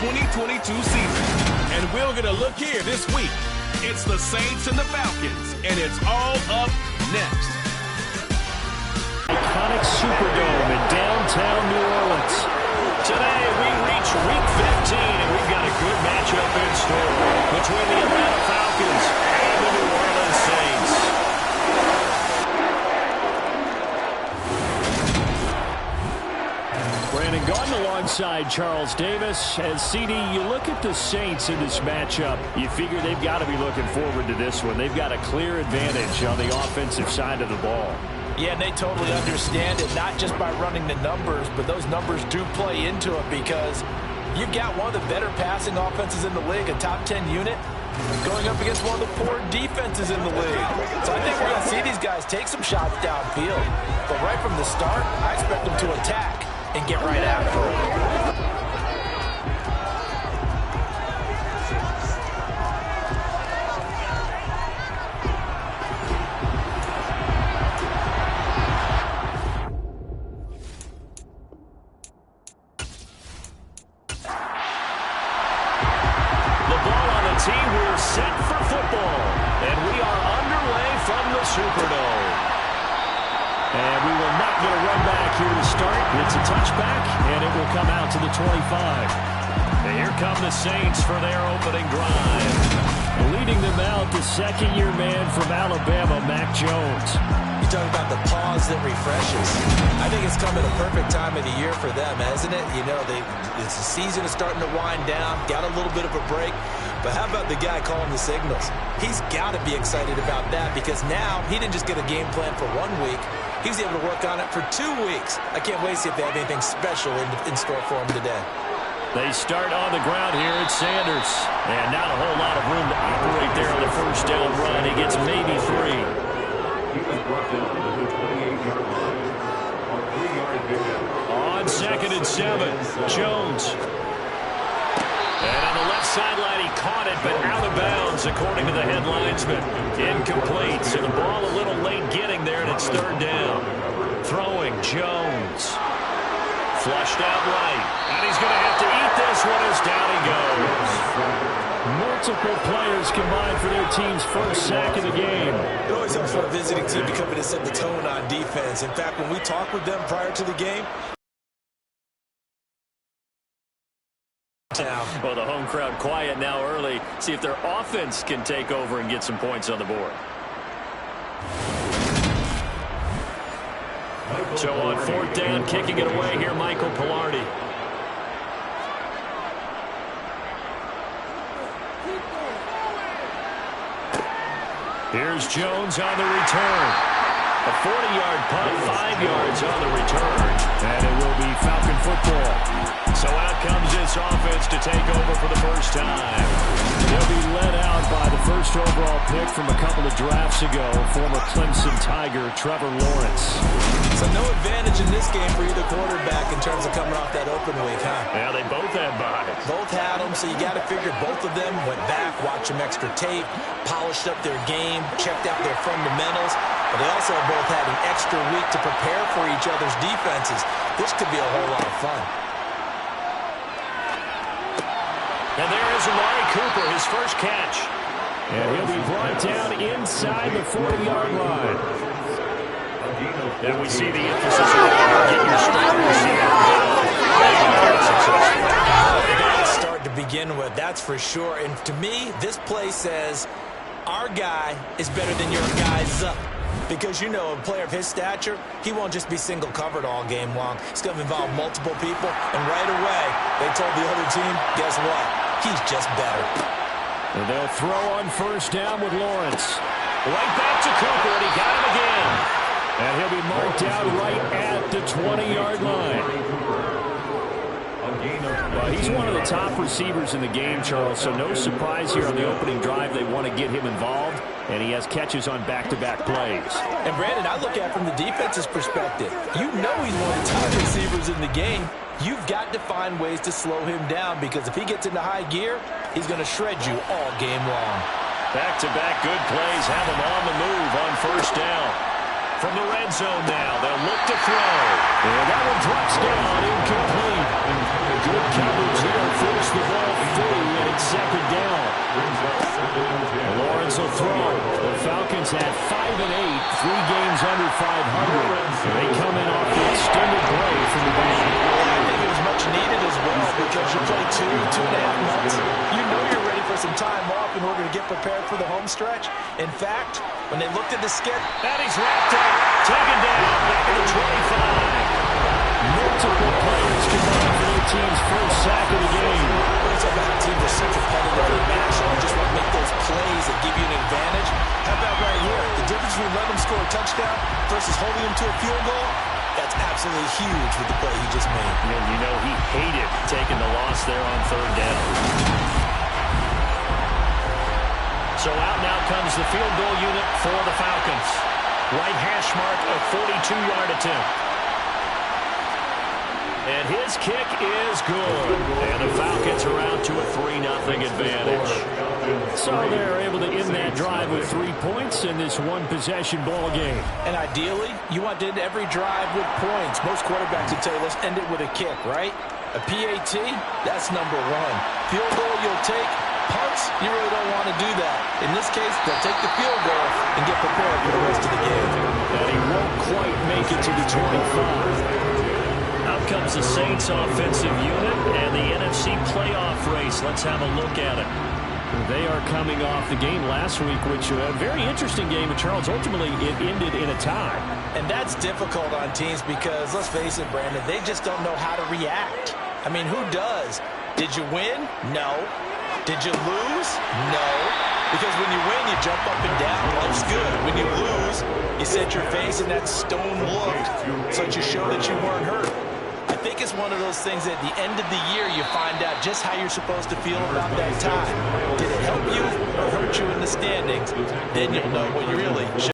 2022 season. And we're going to look here this week. It's the Saints and the Falcons, and it's all up next. Iconic Superdome in downtown New Orleans. Today we reach Week 15, and we've got a good matchup in store between the Atlanta Falcons and the New Orleans Saints. Brandon Gaudin alongside Charles Davis. And CD, you look at the Saints in this matchup, you figure they've got to be looking forward to this one. They've got a clear advantage on the offensive side of the ball. Yeah, and they totally understand it, not just by running the numbers, but those numbers do play into it because you've got one of the better passing offenses in the league, a top 10 unit, going up against one of the poor defenses in the league. So I think we're going to see these guys take some shots downfield. But right from the start, I expect them to attack and get right after it. Set for football, and we are underway from the Superdome. And we will not get a run back here to start. It's a touchback, and it will come out to the 25. And here come the Saints for their opening drive. Leading them out, the second-year man from Alabama, Mac Jones. You talk about the pause that refreshes. I think it's come at a perfect time of the year for them, hasn't it? You know, the season is starting to wind down, got a little bit of a break. But how about the guy calling the signals? He's got to be excited about that because now he didn't just get a game plan for 1 week. He was able to work on it for 2 weeks. I can't wait to see if they have anything special in store for him today. They start on the ground here at Sanders. And not a whole lot of room to operate there on the first down run. He gets maybe 3. On 2nd and 7, Jones. And on the left sideline, he caught it, but out of bounds, according to the head linesman. Incomplete, so the ball a little late getting there, and it's 3rd down. Throwing, Jones. Flushed out right, and he's going to have to eat this one as down he goes. Multiple players combined for their team's first sack of the game. It always helps for a visiting team to come in and set the tone on defense. In fact, when we talked with them prior to the game, well, the home crowd quiet now early. See if their offense can take over and get some points on the board. So on 4th down, kicking it away here, Michael Pilardi. Here's Jones on the return. A 40-yard punt, 5 yards on the return. And it will be Falcon football. So out comes this offense to take over for the first time. They'll be led out by the first overall pick from a couple of drafts ago, former Clemson Tiger Trevor Lawrence. So no advantage in this game for either quarterback in terms of coming off that open week, huh? Yeah, they both had buys. Both had them, so you got to figure both of them went back, watched some extra tape, polished up their game, checked out their fundamentals. But they also have both had an extra week to prepare for each other's defenses. This could be a whole lot of fun. And there is Amari Cooper, his first catch. And he'll be brought down inside the 40-yard line. And we see the emphasis on getting the strong receiver. They got to start to begin with, that's for sure. And to me, this play says, our guy is better than your guy's up. Because, you know, a player of his stature, he won't just be single covered all game long. It's going to involve multiple people. And right away, they told the other team, guess what? He's just better. And they'll throw on 1st down with Lawrence. Right back to Cooper, and he got him again. And he'll be marked out right at the 20-yard line. Well, he's one of the top receivers in the game, Charles, so no surprise here on the opening drive. They want to get him involved, and he has catches on back-to-back plays. And, Brandon, I look at it from the defense's perspective. You know he's one of the top receivers in the game. You've got to find ways to slow him down because if he gets into high gear, he's going to shred you all game long. Back-to-back good plays have him on the move on 1st down. From the red zone now, they'll look to throw. And that one drops down incomplete. Good coverage there. Force the ball through, and it's second down. Lawrence will throw. The Falcons had 5 and 8, 3 games under 500. They come in off the extended break from the back. I think it was much needed as well because you play 2.5 months. You know you're ready for some time off in order to get prepared for the home stretch. In fact, when they looked at the schedule, And he's wrapped up. Taken down. Back at the 25. Multiple players combined for their team's first sack of the game. when it's about teams are so competitively matched, you just want to make those plays that give you an advantage. How about right here? The difference between letting them score a touchdown versus holding them to a field goal, that's absolutely huge with the play he just made. And you know he hated taking the loss there on third down. So out now comes the field goal unit for the Falcons. Right hash mark, a 42-yard attempt. And his kick is good. And the Falcons are out to a 3-0 advantage. So they're able to end that drive with 3 points in this one-possession ball game. And ideally, you want to end every drive with points. Most quarterbacks would tell you, let's end it with a kick, right? A PAT, that's number one. Field goal you'll take. Punts, you really don't want to do that. In this case, they'll take the field goal and get prepared for the rest of the game. And he won't quite make it to the 25. Out comes the Saints offensive unit and the NFC playoff race. Let's have a look at it. They are coming off the game last week, which was a very interesting game. And Charles, ultimately, it ended in a tie. And that's difficult on teams because, let's face it, Brandon, they just don't know how to react. I mean, who does? Did you win? No. Did you lose? No. Because when you win, you jump up and down. Life's good. When you lose, you set your face in that stone look so that you show that you weren't hurt. I think it's one of those things that at the end of the year, you find out just how you're supposed to feel about that tie. Did it help you or hurt you in the standings? Then you'll know what you really should.